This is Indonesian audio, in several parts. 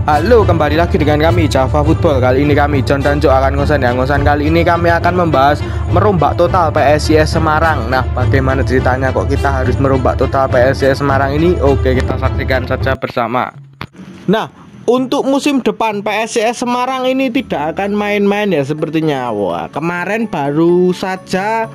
Halo, kembali lagi dengan kami Java Football. Kali ini kami John dan Jo akan ngosan ya. Ngosan kali ini kami akan membahas merombak total PSIS Semarang. Nah, bagaimana ceritanya kok kita harus merombak total PSIS Semarang ini? Oke, kita saksikan saja bersama. Nah, untuk musim depan PSIS Semarang ini tidak akan main-main ya sepertinya. Wah, kemarin baru saja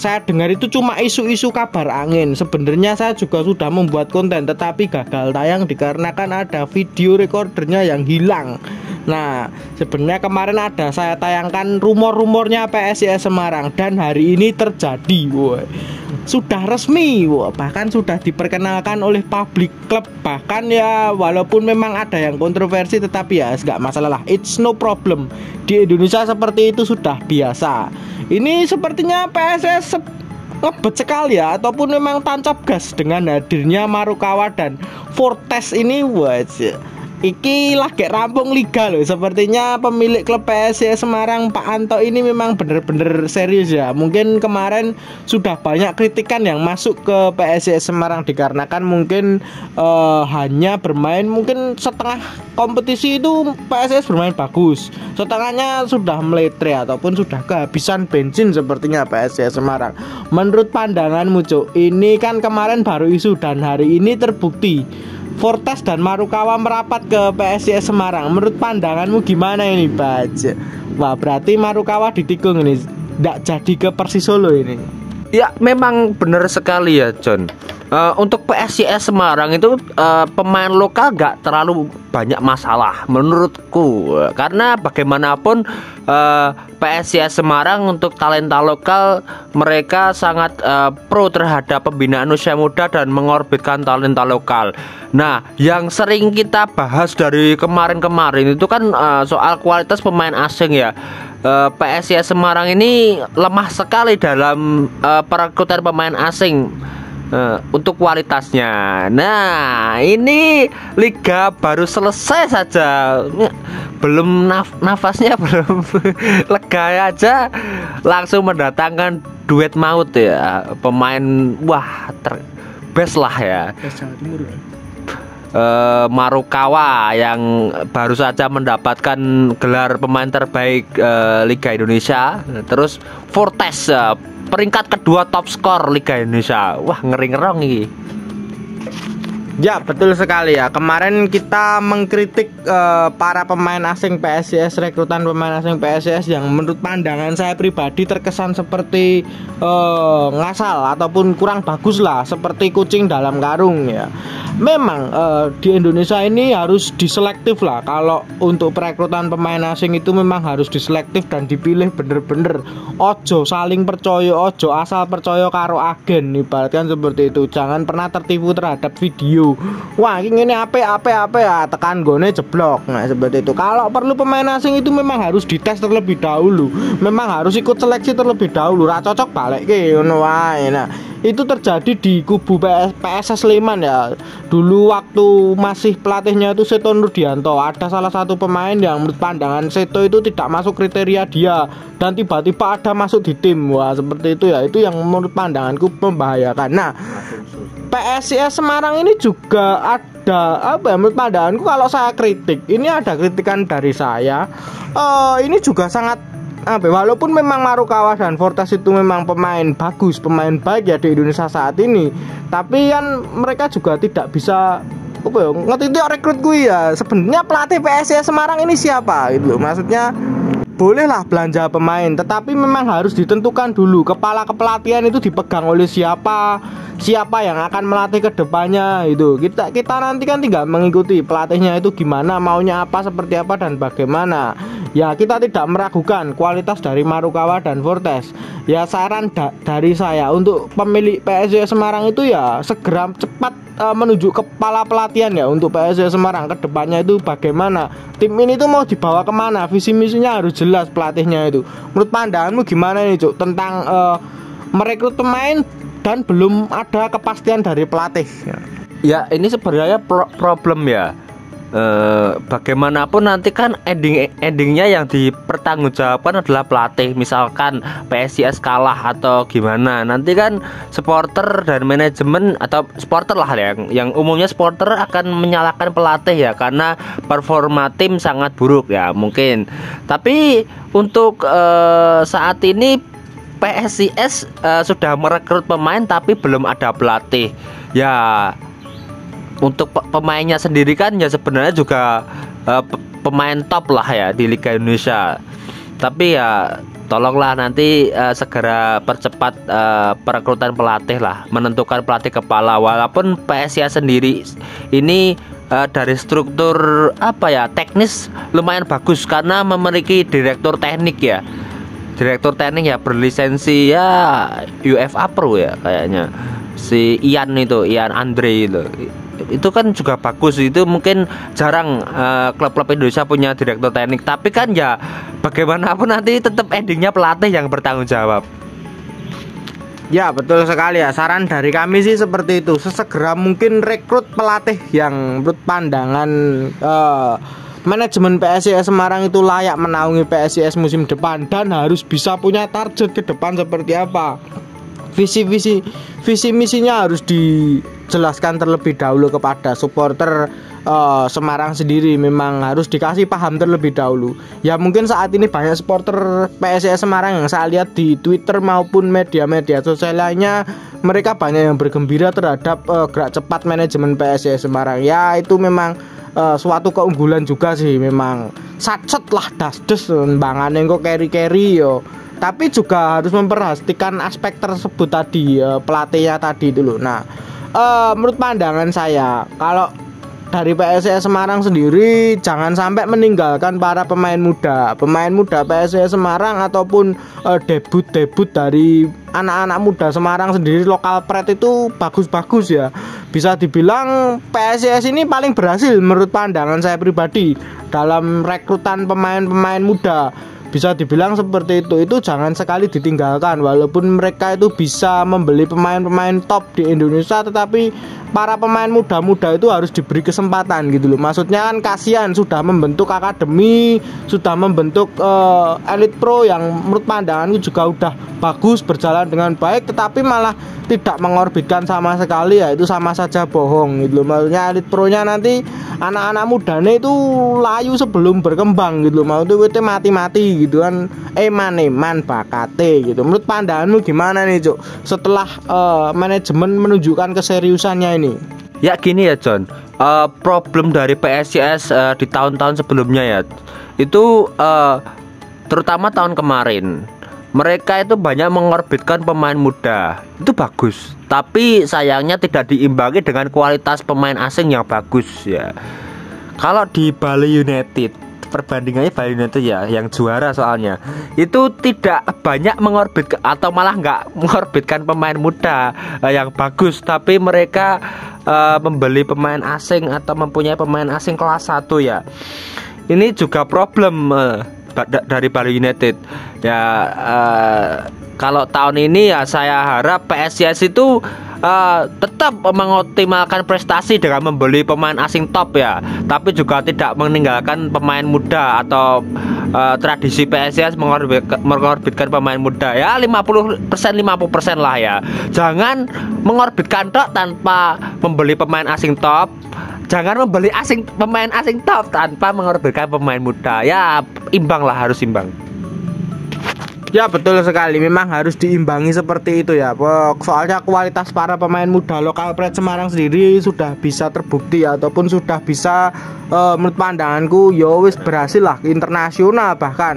saya dengar itu cuma isu-isu kabar angin. Sebenarnya saya juga sudah membuat konten tetapi gagal tayang dikarenakan ada video recordernya yang hilang. Nah, sebenarnya kemarin ada saya tayangkan rumor-rumornya PSIS Semarang dan hari ini terjadi. Woy. Sudah resmi, bahkan sudah diperkenalkan oleh public club. Bahkan ya walaupun memang ada yang kontroversi tetapi ya nggak masalah lah, it's no problem. Di Indonesia seperti itu sudah biasa. Ini sepertinya PSIS ngebet sekali ya, ataupun memang tancap gas dengan hadirnya Marukawa dan Fortes ini. Wajah iki lagi rampung liga loh. Sepertinya pemilik klub PSIS Semarang Pak Anto ini memang bener-bener serius ya. Mungkin kemarin sudah banyak kritikan yang masuk ke PSIS Semarang dikarenakan mungkin hanya bermain mungkin setengah kompetisi itu PSIS bermain bagus, setengahnya sudah meletre ataupun sudah kehabisan bensin sepertinya PSIS Semarang. Menurut pandanganmu Cuk, ini kan kemarin baru isu dan hari ini terbukti Fortes dan Marukawa merapat ke PSIS Semarang. Menurut pandanganmu gimana ini, Baj? Wah, berarti Marukawa ditikung ini, tidak jadi ke Persis Solo ini. Ya, memang benar sekali ya, John. Untuk PSIS Semarang itu pemain lokal gak terlalu banyak masalah menurutku, karena bagaimanapun PSIS Semarang untuk talenta lokal mereka sangat pro terhadap pembinaan usia muda dan mengorbitkan talenta lokal. Nah, yang sering kita bahas dari kemarin-kemarin itu kan soal kualitas pemain asing ya. PSIS Semarang ini lemah sekali dalam perekrutan pemain asing untuk kualitasnya. Nah, ini liga baru selesai saja, belum nafasnya belum lega aja langsung mendatangkan duet maut ya, pemain wah best lah ya. Marukawa yang baru saja mendapatkan gelar pemain terbaik Liga Indonesia. Terus Fortes peringkat kedua top skor Liga Indonesia. Wah, ngeri-ngerong ini. Ya, betul sekali ya. Kemarin kita mengkritik para pemain asing PSIS, rekrutan pemain asing PSIS yang menurut pandangan saya pribadi terkesan seperti ngasal ataupun kurang bagus lah, seperti kucing dalam karung ya. Memang di Indonesia ini harus diselektif lah. Kalau untuk perekrutan pemain asing itu memang harus diselektif dan dipilih bener-bener. Ojo saling percaya, ojo asal percaya karo agen, ibaratkan seperti itu. Jangan pernah tertipu terhadap video. Wah, ini apa ya, tekan gone jeblok. Nah, seperti itu. Kalau perlu pemain asing itu memang harus dites terlebih dahulu. Memang harus ikut seleksi terlebih dahulu. Ra cocok balik ke ngono wae. Nah, itu terjadi di kubu PSS Sleman ya. Dulu waktu masih pelatihnya itu Seto Nurdianto, ada salah satu pemain yang menurut pandangan Seto itu tidak masuk kriteria dia dan tiba-tiba ada masuk di tim. Wah, seperti itu ya. Itu yang menurut pandanganku membahayakan. Nah, PSIS Semarang ini juga ada apa ya, menurut pandanganku kalau saya kritik, ini ada kritikan dari saya. Ini juga sangat walaupun memang Marukawa dan Fortes itu memang pemain bagus, pemain baik ya di Indonesia saat ini, tapi kan mereka juga tidak bisa ngerti itu rekrut gue ya. Sebenarnya pelatih PSIS Semarang ini siapa gitu loh. Maksudnya bolehlah belanja pemain, tetapi memang harus ditentukan dulu kepala kepelatihan itu dipegang oleh siapa yang akan melatih ke depannya itu. Kita nanti kan tinggal mengikuti pelatihnya itu gimana, maunya apa, seperti apa dan bagaimana. Ya, kita tidak meragukan kualitas dari Marukawa dan Fortes. Ya, saran dari saya untuk pemilik PSIS Semarang itu ya segera cepat menuju kepala pelatihan ya untuk PSIS Semarang ke depannya itu bagaimana. Tim ini tuh mau dibawa kemana, visi misinya harus jelas pelatihnya itu. Menurut pandanganmu gimana nih Cuk tentang merekrut pemain dan belum ada kepastian dari pelatih? Ya, ini sebenarnya problem ya. bagaimanapun nanti kan endingnya yang dipertanggungjawabkan adalah pelatih. Misalkan PSIS kalah atau gimana, nanti kan supporter dan manajemen atau supporter lah yang umumnya supporter akan menyalahkan pelatih ya, karena performa tim sangat buruk ya mungkin. Tapi untuk saat ini PSIS sudah merekrut pemain tapi belum ada pelatih ya. Untuk pemainnya sendiri kan ya sebenarnya juga pemain top lah ya di Liga Indonesia. Tapi ya tolonglah nanti segera percepat perekrutan pelatih lah, menentukan pelatih kepala. Walaupun PSIS sendiri ini dari struktur teknis lumayan bagus karena memiliki direktur teknik ya. Direktur teknik ya berlisensi ya UEFA Pro ya kayaknya. Si Ian Andre itu kan juga bagus. Itu mungkin jarang klub-klub Indonesia punya direktur teknik. Tapi kan ya bagaimanapun nanti tetap endingnya pelatih yang bertanggung jawab. Ya betul sekali ya, saran dari kami sih seperti itu. Sesegera mungkin rekrut pelatih yang menurut pandangan manajemen PSIS Semarang itu layak menaungi PSIS musim depan, dan harus bisa punya target ke depan seperti apa. Visi misinya harus dijelaskan terlebih dahulu kepada supporter Semarang sendiri. Memang harus dikasih paham terlebih dahulu. Ya mungkin saat ini banyak supporter PSIS Semarang yang saya lihat di Twitter maupun media-media sosial lainnya, mereka banyak yang bergembira terhadap gerak cepat manajemen PSIS Semarang. Ya itu memang suatu keunggulan juga sih. Memang sacet lah dasdes bangane kok carry yo. Tapi juga harus memperhatikan aspek tersebut tadi, pelatihnya tadi dulu. Nah, menurut pandangan saya, kalau dari PSIS Semarang sendiri jangan sampai meninggalkan para pemain muda PSIS Semarang ataupun debut dari anak-anak muda Semarang sendiri. Lokal pride itu bagus-bagus ya. Bisa dibilang PSIS ini paling berhasil menurut pandangan saya pribadi dalam rekrutan pemain-pemain muda. Bisa dibilang seperti itu. Itu jangan sekali ditinggalkan. Walaupun mereka itu bisa membeli pemain-pemain top di Indonesia, tetapi para pemain muda-muda itu harus diberi kesempatan gitu loh. Maksudnya kan kasihan sudah membentuk akademi, sudah membentuk elite pro yang menurut pandanganku juga udah bagus, berjalan dengan baik, tetapi malah tidak mengorbitkan sama sekali. Ya itu sama saja bohong gitu loh. Maksudnya elite pro nya nanti anak-anak mudanya itu layu sebelum berkembang gitu loh. Maksudnya itu mati-mati gitu kan, eman bakate gitu. Menurut pandanganmu gimana nih Cuk, setelah manajemen menunjukkan keseriusannya ini? Ya gini ya John, problem dari PSIS di tahun-tahun sebelumnya ya, itu terutama tahun kemarin, mereka itu banyak mengorbitkan pemain muda. Itu bagus, tapi sayangnya tidak diimbangi dengan kualitas pemain asing yang bagus ya. Kalau di Bali United, perbandingannya Bali United ya yang juara, soalnya itu tidak banyak mengorbitkan atau malah nggak mengorbitkan pemain muda yang bagus, tapi mereka membeli pemain asing atau mempunyai pemain asing kelas 1 ya. Ini juga problem dari Bali United ya. Kalau tahun ini ya saya harap PSIS itu tetap mengoptimalkan prestasi dengan membeli pemain asing top ya, tapi juga tidak meninggalkan pemain muda atau tradisi PSIS mengorbitkan pemain muda ya 50% lah ya. Jangan mengorbitkan tok tanpa membeli pemain asing top. Jangan membeli pemain asing top tanpa mengorbitkan pemain muda. Ya imbang lah, harus imbang. Ya betul sekali, memang harus diimbangi seperti itu ya. Soalnya kualitas para pemain muda lokal pride Semarang sendiri sudah bisa terbukti ataupun sudah bisa menurut pandanganku ya wis berhasil lah internasional bahkan.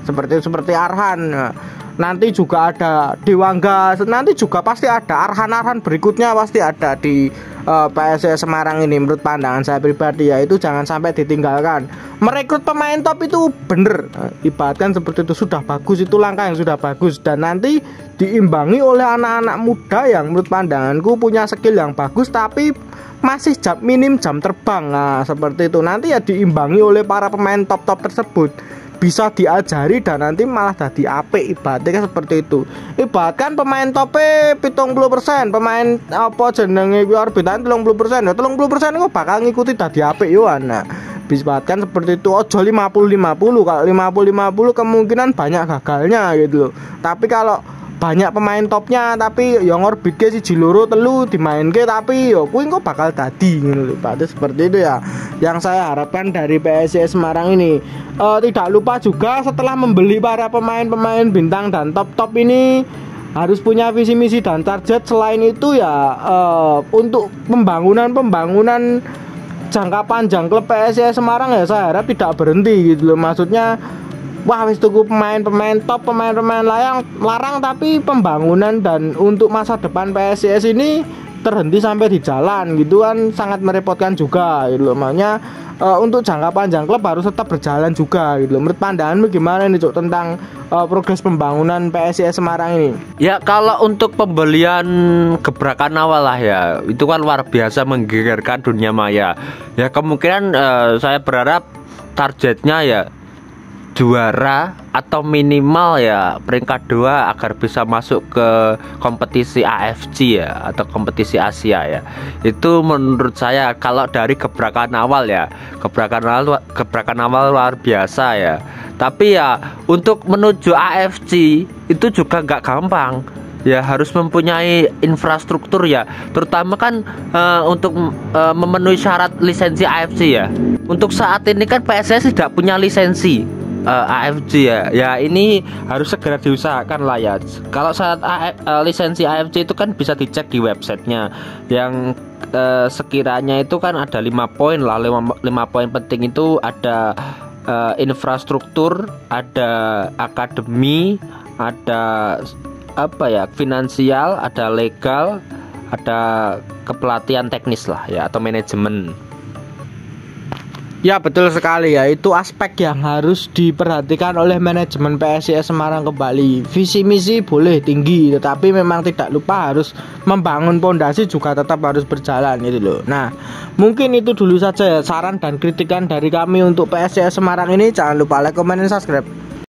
Seperti Arhan. Nanti juga ada Dewangga, nanti juga pasti ada Arhan berikutnya, pasti ada di PSIS Semarang ini. Menurut pandangan saya pribadi ya, itu jangan sampai ditinggalkan. Merekrut pemain top itu bener, ibaratkan seperti itu sudah bagus, itu langkah yang sudah bagus, dan nanti diimbangi oleh anak-anak muda yang menurut pandanganku punya skill yang bagus tapi masih minim jam terbang. Nah seperti itu nanti ya diimbangi oleh para pemain top tersebut. bisa diajari dan nanti malah jadi apik, ibaratnya seperti itu. Ibaratkan pemain tope 70%, pemain apa jenenge kuwi orbitan 30%, ya 30% kok bakal ngikuti dadi apik yo ana. Ibaratkan seperti itu, ojo 50-50. Kalau 50-50 kemungkinan banyak gagalnya gitu loh. Tapi kalau banyak pemain topnya tapi yang orbit ke siji loro telu dimainke tapi yo kuwi kok bakal dadi ngono lho. Berarti seperti itu ya yang saya harapkan dari PSIS Semarang ini. Tidak lupa juga setelah membeli para pemain-pemain bintang dan top-top ini harus punya visi misi dan target. Selain itu ya untuk pembangunan jangka panjang klub PSIS Semarang ya saya harap tidak berhenti gitu loh. Maksudnya wah wis tuku pemain-pemain top, pemain-pemain larang tapi pembangunan dan untuk masa depan PSIS ini terhenti sampai di jalan gitu kan sangat merepotkan juga gitu loh. Makanya untuk jangka panjang klub harus tetap berjalan juga gitu loh. Menurut pandanganmu gimana nih Cuk tentang progres pembangunan PSIS Semarang ini? Ya kalau untuk pembelian gebrakan awal lah ya, itu kan luar biasa menggegerkan dunia maya. Ya kemungkinan saya berharap targetnya ya juara atau minimal ya peringkat 2 agar bisa masuk ke kompetisi AFC ya atau kompetisi Asia ya. Itu menurut saya kalau dari gebrakan awal ya, gebrakan awal luar biasa ya. Tapi ya untuk menuju AFC itu juga nggak gampang ya, harus mempunyai infrastruktur ya, terutama kan untuk memenuhi syarat lisensi AFC ya. Untuk saat ini kan PSIS tidak punya lisensi AFC ya. Ya ini harus segera diusahakan lah ya. Kalau syarat lisensi AFC itu kan bisa dicek di websitenya yang sekiranya itu kan ada 5 poin lah. 5 poin penting itu ada infrastruktur, ada akademi, ada apa ya, finansial, ada legal, ada kepelatihan teknis lah ya atau manajemen. Ya betul sekali ya, itu aspek yang harus diperhatikan oleh manajemen PSIS Semarang kembali. Visi misi boleh tinggi, tetapi memang tidak lupa harus membangun pondasi juga tetap harus berjalan gitu loh. Nah mungkin itu dulu saja ya saran dan kritikan dari kami untuk PSIS Semarang ini. Jangan lupa like, comment, dan subscribe.